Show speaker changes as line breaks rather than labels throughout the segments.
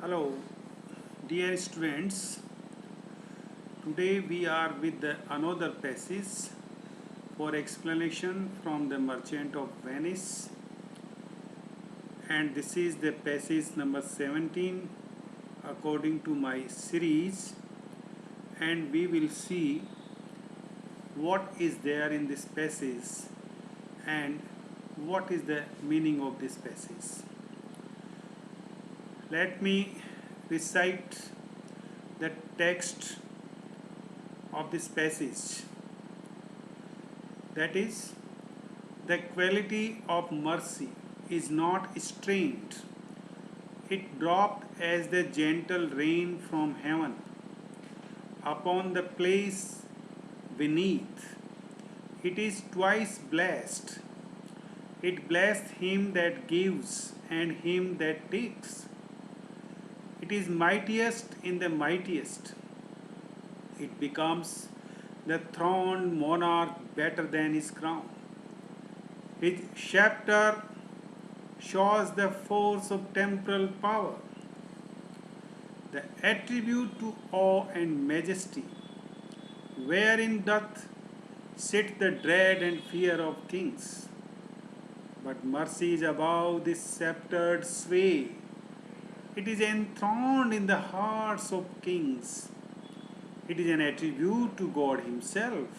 Hello, dear students. Today we are with another passage for explanation from the Merchant of Venice, and this is the passage number 17 according to my series, and we will see what is there in this passage and what is the meaning of this passage. Let me recite the text of this passage, that is, the quality of mercy is not strained. It dropped as the gentle rain from heaven upon the place beneath. It is twice blessed. It blessed him that gives and him that takes. It is mightiest in the mightiest. It becomes the throned monarch better than his crown. His scepter shows the force of temporal power, the attribute to awe and majesty, wherein doth sit the dread and fear of kings. But mercy is above this sceptred sway. It is enthroned in the hearts of kings. It is an attribute to God Himself,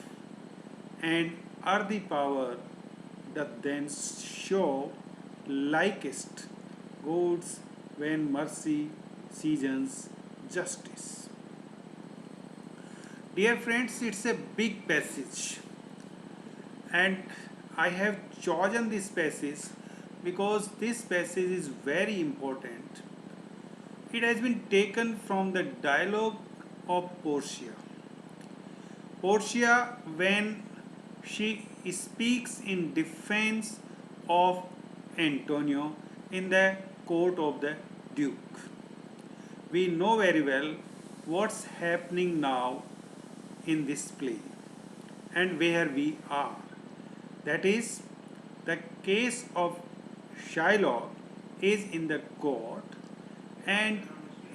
and earthly power doth then show likest God's when mercy seasons justice. Dear friends, it's a big passage, and I have chosen this passage because this passage is very important. It has been taken from the dialogue of Portia. Portia, when she speaks in defense of Antonio in the court of the Duke. We know very well what's happening now in this play and where we are. That is, the case of Shylock is in the court, and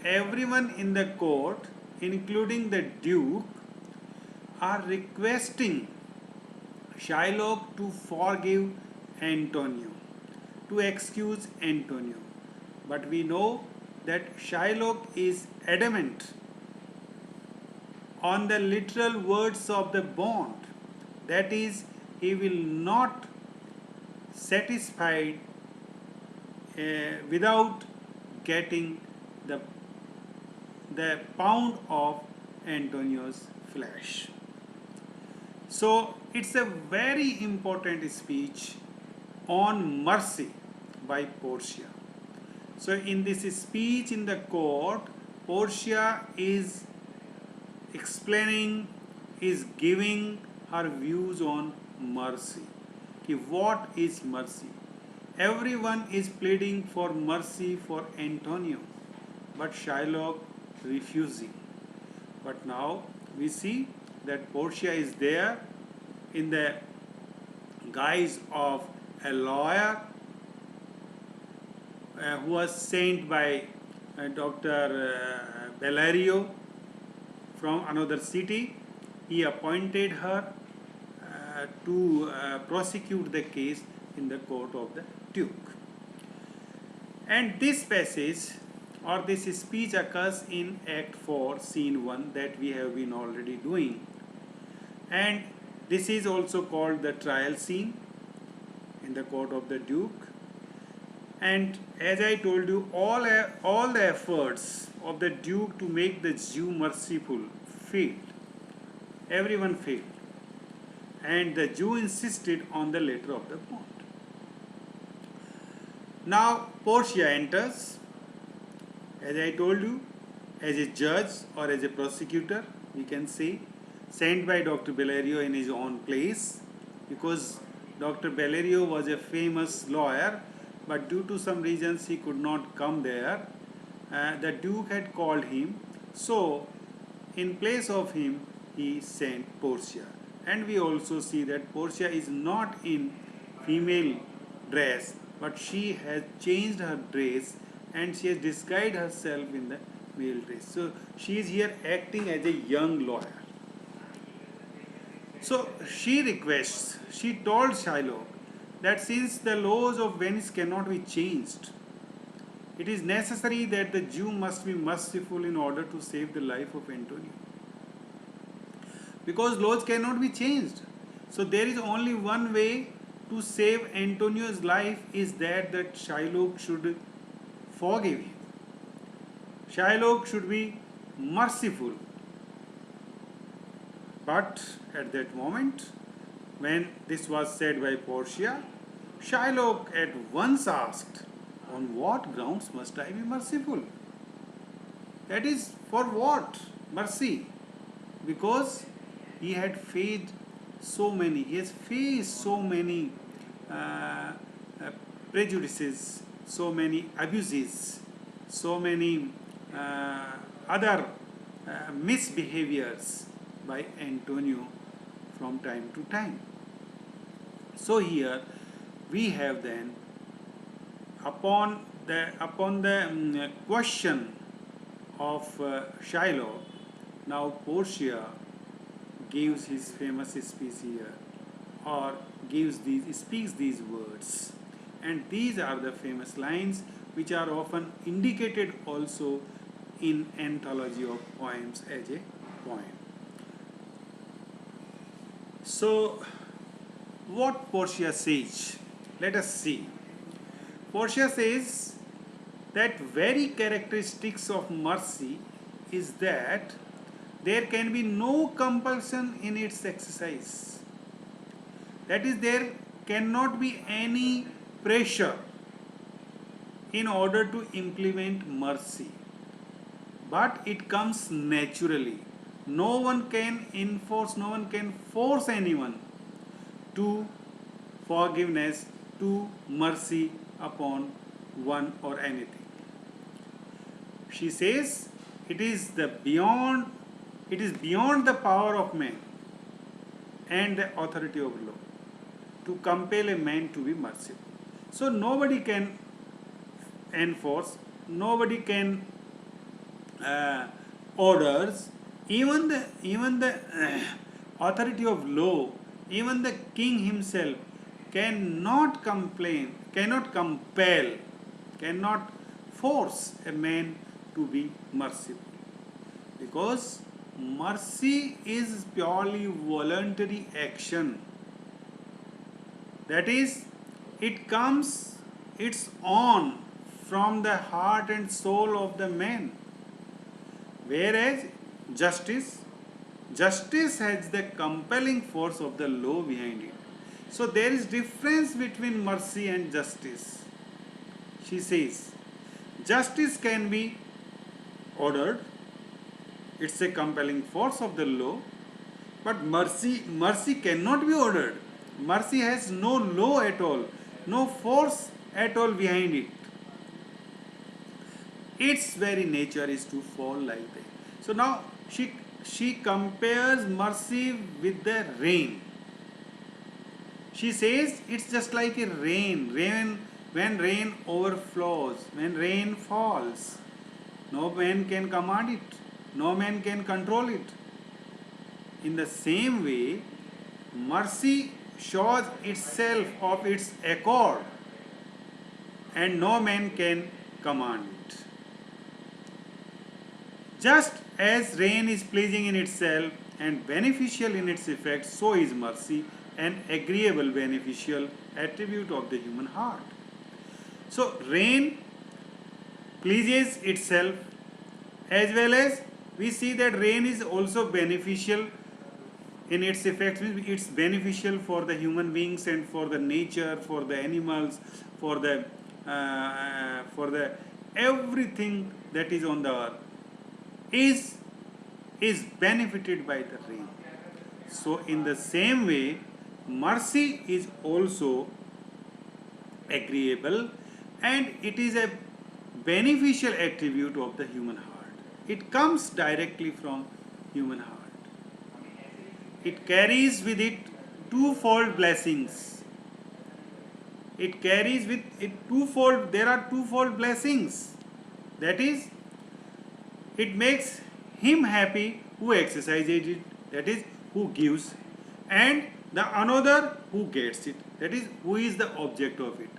everyone in the court, including the Duke, are requesting Shylock to forgive Antonio, to excuse Antonio. But we know that Shylock is adamant on the literal words of the bond. That is, he will not satisfied without getting the, the pound of Antonio's flesh. So it's a very important speech on mercy by Portia. So in this speech in the court, Portia is explaining, is giving her views on mercy. What is mercy? Everyone is pleading for mercy for Antonio, but Shylock refusing. But now we see that Portia is there in the guise of a lawyer who was sent by Dr. Bellario from another city. He appointed her to prosecute the case in the court of the Duke. And this passage or this speech occurs in Act 4, Scene 1 that we have been already doing. And this is also called the trial scene in the court of the Duke. And as I told you, all the efforts of the Duke to make the Jew merciful failed. Everyone failed. And the Jew insisted on the letter of the bond. Now Portia enters, as I told you, as a judge or as a prosecutor, we can say, sent by Dr. Bellario in his own place, because Dr. Bellario was a famous lawyer, but due to some reasons he could not come there. The Duke had called him, so in place of him he sent Portia. And we also see that Portia is not in female dress, but she has changed her dress and she has disguised herself in the male dress. So she is here acting as a young lawyer. So she told Shylock that since the laws of Venice cannot be changed, it is necessary that the Jew must be merciful in order to save the life of Antonio. Because laws cannot be changed. So there is only one way to save Antonio's life is that Shylock should forgive him. Shylock should be merciful. But at that moment, when this was said by Portia, Shylock at once asked, on what grounds must I be merciful? That is, for what mercy? Because he had faced he has faced so many uh, uh, prejudices, so many abuses, so many other misbehaviors by Antonio from time to time. So here we have then upon the question of Shylock, now Portia gives his famous speech here, or speaks these words, and these are the famous lines which are often indicated also in anthology of poems as a poem. So, what Portia says? Let us see. Portia says that very characteristics of mercy is that there can be no compulsion in its exercise. That is, there cannot be any pressure in order to implement mercy, but it comes naturally. No one can force anyone to forgiveness, to mercy upon one or anything. She says it is beyond the power of man and the authority of law to compel a man to be merciful. So nobody can enforce, nobody can orders, even the authority of law, even the king himself cannot compel, cannot force a man to be merciful, because mercy is purely voluntary action. That is, it's on from the heart and soul of the man. Whereas justice, justice has the compelling force of the law behind it. So there is difference between mercy and justice. She says, justice can be ordered, it's a compelling force of the law, but mercy cannot be ordered. Mercy has no law at all, no force at all behind it. Its very nature is to fall like that. So now she compares mercy with the rain. She says it's just like a rain. When rain overflows, when rain falls, no man can command it, no man can control it. In the same way, mercy shows itself of its accord, and no man can command it. Just as rain is pleasing in itself and beneficial in its effect, so is mercy an agreeable beneficial attribute of the human heart. So rain pleases itself, as well as we see that rain is also beneficial in its effects. It's beneficial for the human beings and for the nature, for the animals, for the everything that is on the earth is benefited by the rain. So in the same way, mercy is also agreeable, and it is a beneficial attribute of the human heart. It comes directly from human heart. It carries with it twofold blessings. It carries with it there are twofold blessings. That is, it makes him happy who exercises it, that is, who gives, and the another who gets it, that is, who is the object of it.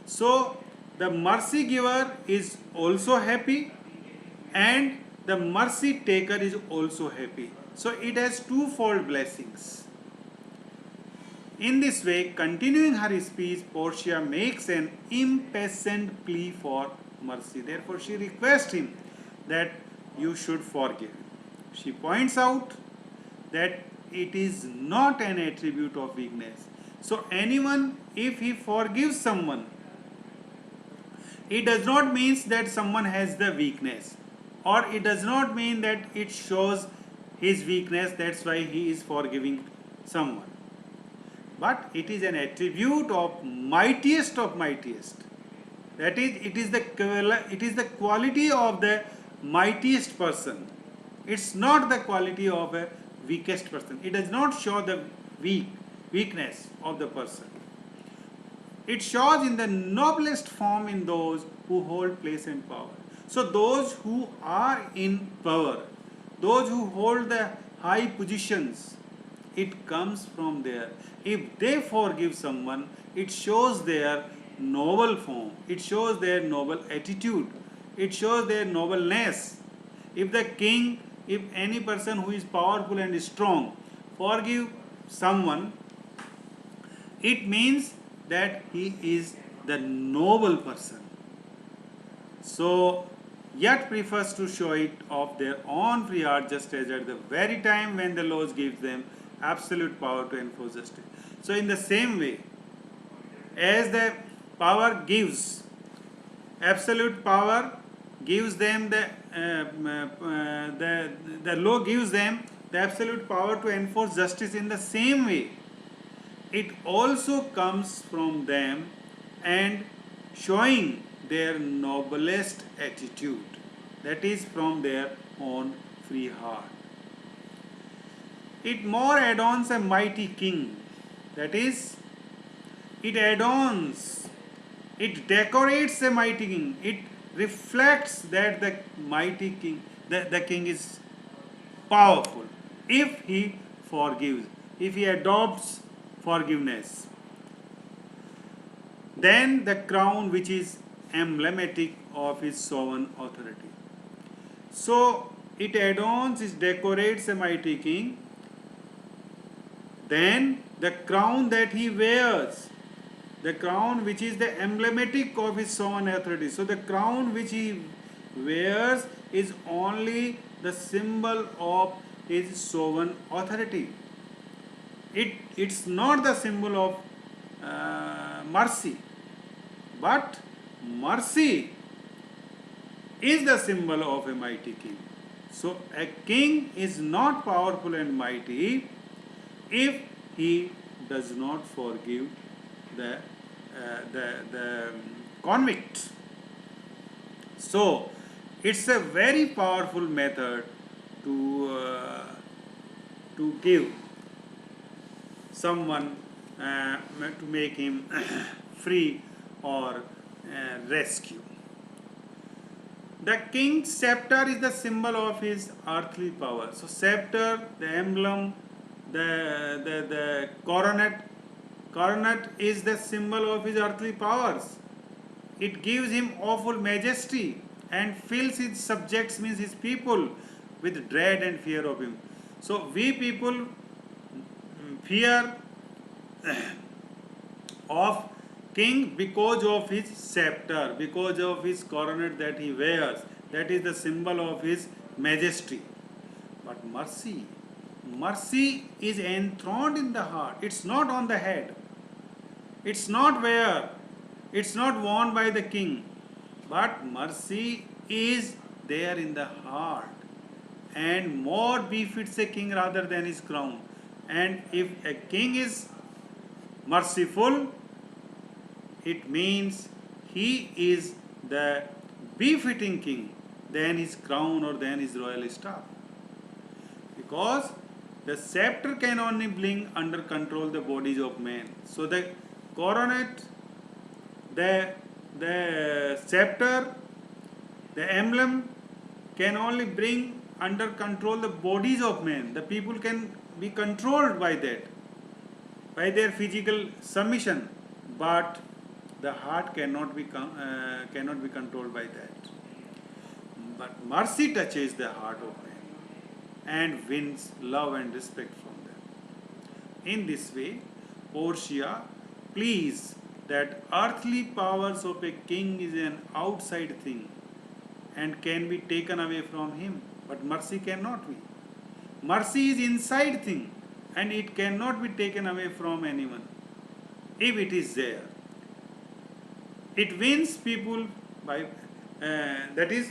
So the mercy giver is also happy, and the mercy taker is also happy. So it has twofold blessings. In this way, continuing her speech, Portia makes an impassioned plea for mercy. Therefore, she requests him that you should forgive. She points out that it is not an attribute of weakness. So, anyone, if he forgives someone, it does not mean that someone has the weakness, or it does not mean that it shows his weakness, that's why he is forgiving someone. But it is an attribute of mightiest. That is, it is the quality of the mightiest person. It's not the quality of a weakest person. It does not show the weakness of the person. It shows in the noblest form in those who hold place and power. So those who are in power, those who hold the high positions, it comes from there. If they forgive someone, it shows their noble form, it shows their noble attitude, it shows their nobleness. If the king, if any person who is powerful and strong forgive someone, it means that he is the noble person. So, yet prefers to show it of their own free heart, just as at the very time when the laws gives them absolute power to enforce justice. So, in the same way, as the power gives, absolute power gives them the law gives them the absolute power to enforce justice. In the same way, it also comes from them and showing their noblest attitude, that is, from their own free heart. It more adorns a mighty king, that is, it adorns, it decorates a mighty king, it reflects that the mighty king, the king is powerful if he forgives, if he adopts forgiveness. Then the crown which is emblematic of his sovereign authority. So it adorns, it decorates a mighty king. Then the crown that he wears, the crown which is the emblematic of his sovereign authority. So the crown which he wears is only the symbol of his sovereign authority. It's not the symbol of mercy, but mercy is the symbol of a mighty king. So a king is not powerful and mighty if he does not forgive the convict. So it's a very powerful method to give someone to make him free or rescue. The king's scepter is the symbol of his earthly power. So scepter, the emblem, the coronet is the symbol of his earthly powers. It gives him awful majesty and fills his subjects, means his people, with dread and fear of him. So we people fear of king because of his scepter, because of his coronet that he wears. That is the symbol of his majesty. But mercy is enthroned in the heart. It's not on the head. It's not it's not worn by the king. But mercy is there in the heart, and more befits a king rather than his crown. And if a king is merciful, it means he is the befitting king than his crown or than his royal staff. Because the scepter can only bring under control the bodies of men. So the coronet, the scepter, The emblem can only bring under control the bodies of men. The people can be controlled by that, by their physical submission, but the heart cannot be controlled by that. But mercy touches the heart of man and wins love and respect from them. In this way, Portia pleads that earthly powers of a king is an outside thing and can be taken away from him, but mercy cannot be. Mercy is inside thing and it cannot be taken away from anyone if it is there. It wins people by that is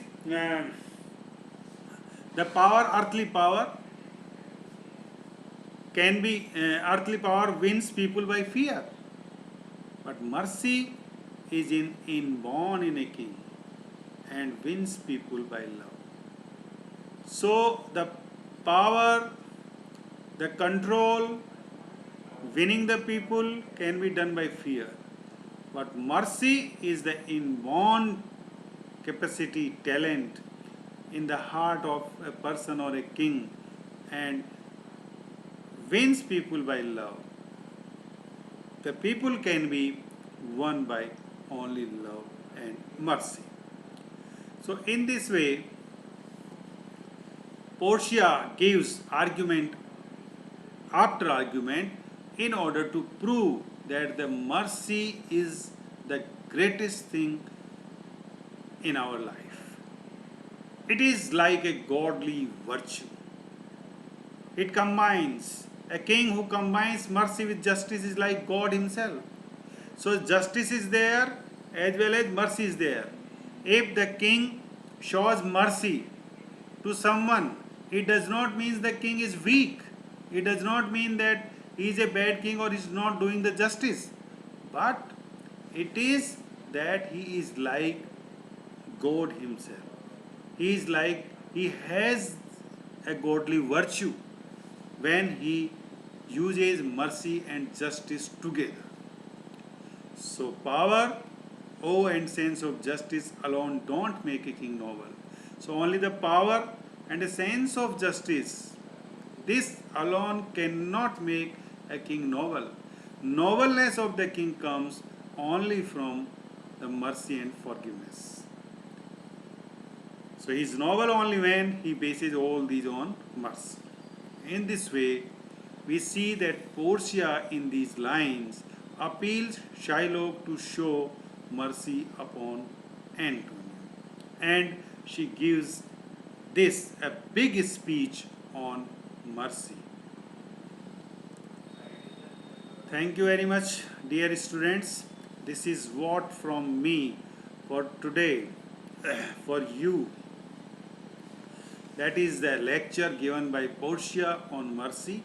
the power, earthly power can be earthly power wins people by fear, but mercy is inborn in a king and wins people by love. So the power, the control, winning the people can be done by fear, but mercy is the inborn capacity, talent in the heart of a person or a king and wins people by love. The people can be won by only love and mercy. So in this way, Portia gives argument after argument in order to prove that the mercy is the greatest thing in our life. It is like a godly virtue. It combines, a king who combines mercy with justice is like God himself. So justice is there as well as mercy is there. If the king shows mercy to someone, it does not mean the king is weak. It does not mean that he is a bad king or is not doing the justice. But it is that he is like God himself. He is like, he has a godly virtue when he uses mercy and justice together. So power, awe and sense of justice alone don't make a king noble. So only the power and a sense of justice, this alone cannot make a king noble. Nobleness of the king comes only from the mercy and forgiveness. So he is noble only when he bases all these on mercy. In this way, we see that Portia in these lines appeals Shylock to show mercy upon Antonio. And she gives this a big speech on mercy. Thank you very much, dear students. This is what from me for today for you. That is the lecture given by Portia on mercy.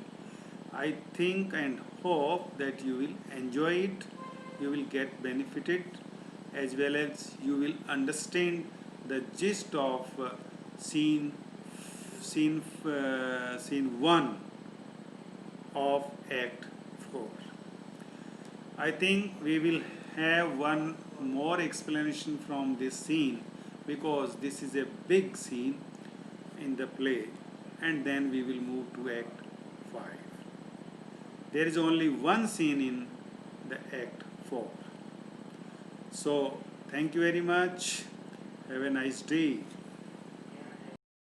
I think and hope that you will enjoy it, you will get benefited, as well as you will understand the gist of scene 1 of Act 4. I think we will have one more explanation from this scene because this is a big scene in the play, and then we will move to Act 5. There is only one scene in the Act 4. So, thank you very much. Have a nice day.